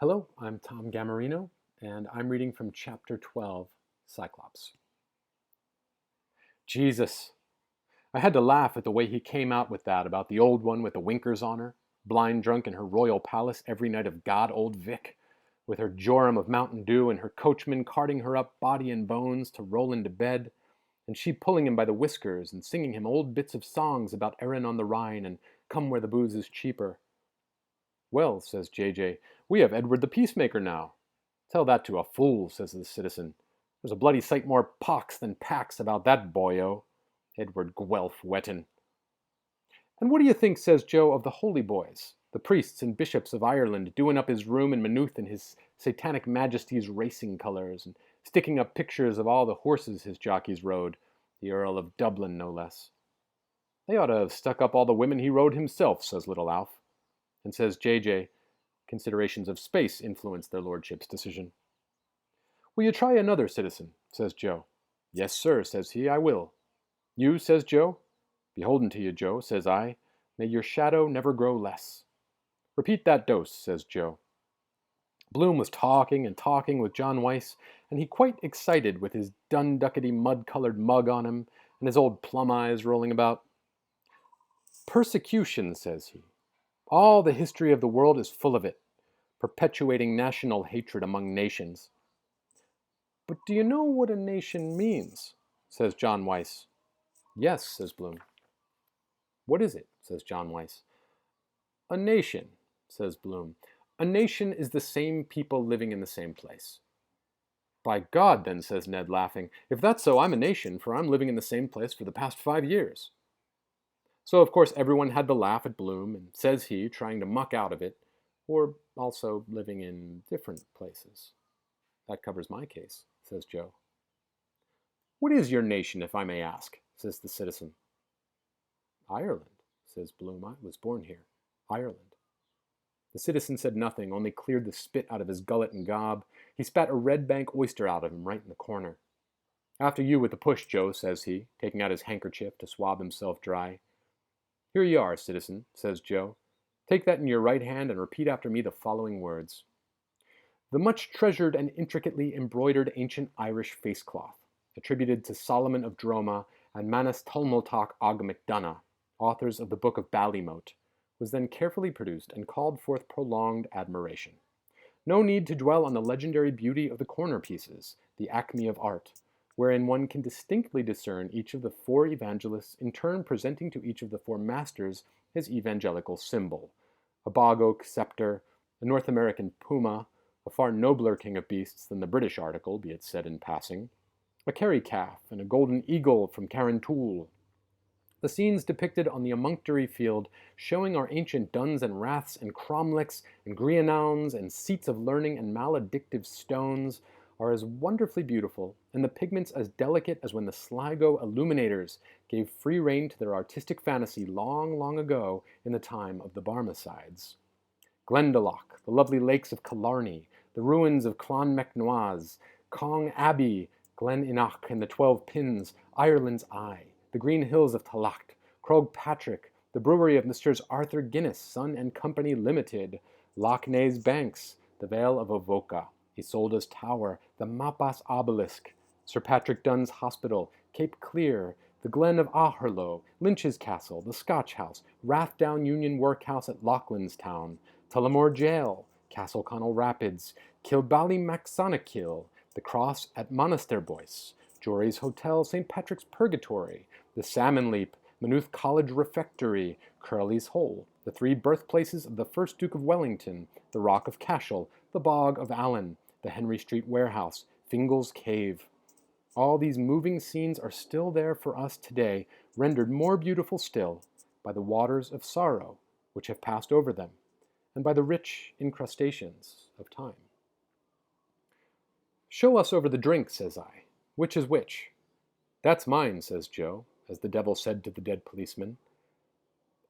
Hello, I'm Tom Gammarino, and I'm reading from Chapter 12, Cyclops. Jesus! I had to laugh at the way he came out with that about the old one with the winkers on her, blind drunk in her royal palace every night of God old Vic, with her jorum of Mountain Dew and her coachman carting her up body and bones to roll into bed, and she pulling him by the whiskers and singing him old bits of songs about Erin on the Rhine and Come Where the Booze is Cheaper. Well, says J.J., we have Edward the Peacemaker now. Tell that to a fool, says the citizen. There's a bloody sight more pox than pax about that boyo. Edward Guelph Wetton. And what do you think, says Joe, of the holy boys, the priests and bishops of Ireland, doing up his room in Maynooth in his satanic majesty's racing colours, and sticking up pictures of all the horses his jockeys rode, the Earl of Dublin no less. They ought to have stuck up all the women he rode himself, says little Alf. And says J.J., considerations of space influenced their lordship's decision. Will you try another, citizen? Says Joe. Yes, sir, says he, I will. You, says Joe. Beholden to you, Joe, says I. May your shadow never grow less. Repeat that dose, says Joe. Bloom was talking and talking with John Weiss, and he quite excited with his dunduckety mud-colored mug on him and his old plum eyes rolling about. Persecution, says he. All the history of the world is full of it, perpetuating national hatred among nations. But do you know what a nation means? Says John Weiss. Yes, says Bloom. What is it? Says John Weiss. A nation, says Bloom. A nation is the same people living in the same place. By God, then, says Ned, laughing, if that's so, I'm a nation, for I'm living in the same place for the past 5 years. So, of course, everyone had to laugh at Bloom, and says he, trying to muck out of it, or also living in different places. That covers my case, says Joe. What is your nation, if I may ask? Says the citizen. Ireland, says Bloom. I was born here. Ireland. The citizen said nothing, only cleared the spit out of his gullet and gob. He spat a Red Bank oyster out of him right in the corner. After you with the push, Joe, says he, taking out his handkerchief to swab himself dry. Here you are, citizen, says Joe. Take that in your right hand and repeat after me the following words. The much treasured and intricately embroidered ancient Irish face-cloth, attributed to Solomon of Droma and Manus Tulmultoch Og MacDonough, authors of the Book of Ballymote, was then carefully produced and called forth prolonged admiration. No need to dwell on the legendary beauty of the corner pieces, the acme of art, wherein one can distinctly discern each of the 4 evangelists in turn presenting to each of the 4 masters his evangelical symbol, a bog oak scepter, a North American puma, a far nobler king of beasts than the British article, be it said in passing, a kerry calf, and a golden eagle from Carrantoul. The scenes depicted on the emunctory field, showing our ancient duns and raths and cromlechs and grianauns and seats of learning and maledictive stones, are as wonderfully beautiful, and the pigments as delicate as when the Sligo illuminators gave free rein to their artistic fantasy long, long ago in the time of the Barmecides. Glendalough, the lovely lakes of Killarney, the ruins of Clonmacnoise, Cong Abbey, Glen Inach and the 12 Pins, Ireland's Eye, the green hills of Tallaght, Croagh Patrick, the brewery of Messrs. Arthur Guinness, Son and Company Limited, Loch Ness Banks, the Vale of Avoca, Isolda's Tower, the Mappas Obelisk, Sir Patrick Dunn's Hospital, Cape Clear, the Glen of Aherlow, Lynch's Castle, the Scotch House, Rathdown Union Workhouse at Loughlinstown, Tullamore Jail, Castle Connell Rapids, Kilballymacsonnakill, the Cross at Monasterboice, Jory's Hotel, St. Patrick's Purgatory, the Salmon Leap, Maynooth College Refectory, Curly's Hole, the 3 birthplaces of the first Duke of Wellington, the Rock of Cashel, the Bog of Allen, the Henry Street Warehouse, Fingal's Cave. All these moving scenes are still there for us today, rendered more beautiful still by the waters of sorrow which have passed over them, and by the rich incrustations of time. Show us over the drink, says I. Which is which? That's mine, says Joe, as the devil said to the dead policeman.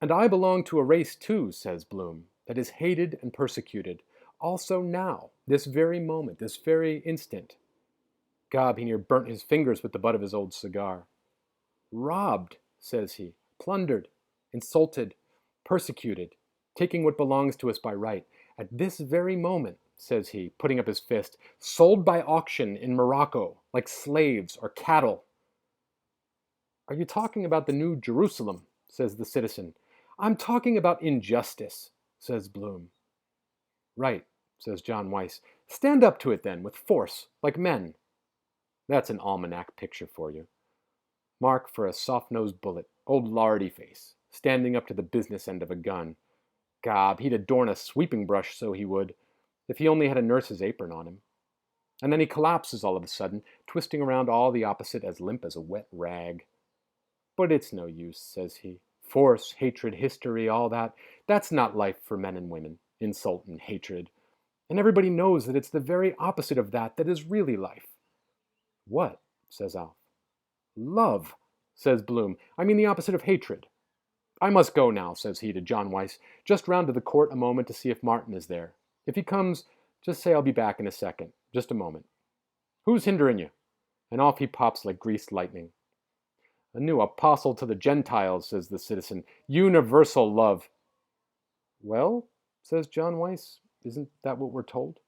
And I belong to a race too, says Bloom, that is hated and persecuted, also now, this very moment, this very instant. Gob, he near burnt his fingers with the butt of his old cigar. Robbed, says he, plundered, insulted, persecuted, taking what belongs to us by right, at this very moment, says he, putting up his fist, sold by auction in Morocco, like slaves or cattle. Are you talking about the New Jerusalem? Says the citizen. I'm talking about injustice, says Bloom. Right, says John Weiss. Stand up to it then, with force, like men. That's an almanac picture for you. Mark for a soft-nosed bullet, old Lardy face, standing up to the business end of a gun. Gob, he'd adorn a sweeping brush, so he would, if he only had a nurse's apron on him. And then he collapses all of a sudden, twisting around all the opposite as limp as a wet rag. But it's no use, says he. Force, hatred, history, all that, that's not life for men and women, insult and hatred. And everybody knows that it's the very opposite of that that is really life. What? Says Alf. Love, says Bloom. I mean the opposite of hatred. I must go now, says he to John Weiss. Just round to the court a moment to see if Martin is there. If he comes, just say I'll be back in a second. Just a moment. Who's hindering you? And off he pops like greased lightning. A new apostle to the Gentiles, says the citizen. Universal love. Well, says John Weiss, isn't that what we're told?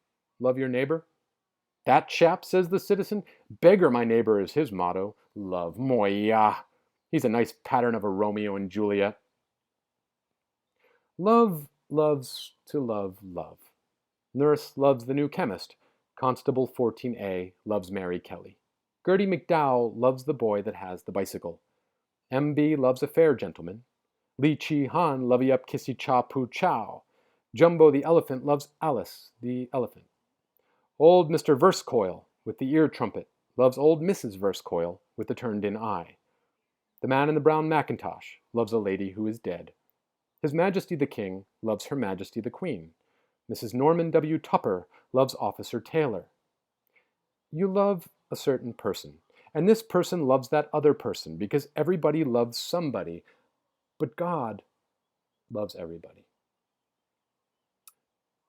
Love your neighbor? That chap, says the citizen. Beggar my neighbor is his motto. Love, moya. He's a nice pattern of a Romeo and Juliet. Love loves to love love. Nurse loves the new chemist. Constable 14A loves Mary Kelly. Gertie McDowell loves the boy that has the bicycle. MB loves a fair gentleman. Li Chi Han lovey up kissy cha poo chow. Jumbo the elephant loves Alice the elephant. Old Mr. Versecoil with the ear trumpet loves old Mrs. Versecoil with the turned-in eye. The man in the brown mackintosh loves a lady who is dead. His Majesty the King loves Her Majesty the Queen. Mrs. Norman W. Tupper loves Officer Taylor. You love a certain person, and this person loves that other person because everybody loves somebody, but God loves everybody.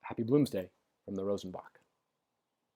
Happy Bloomsday from the Rosenbach.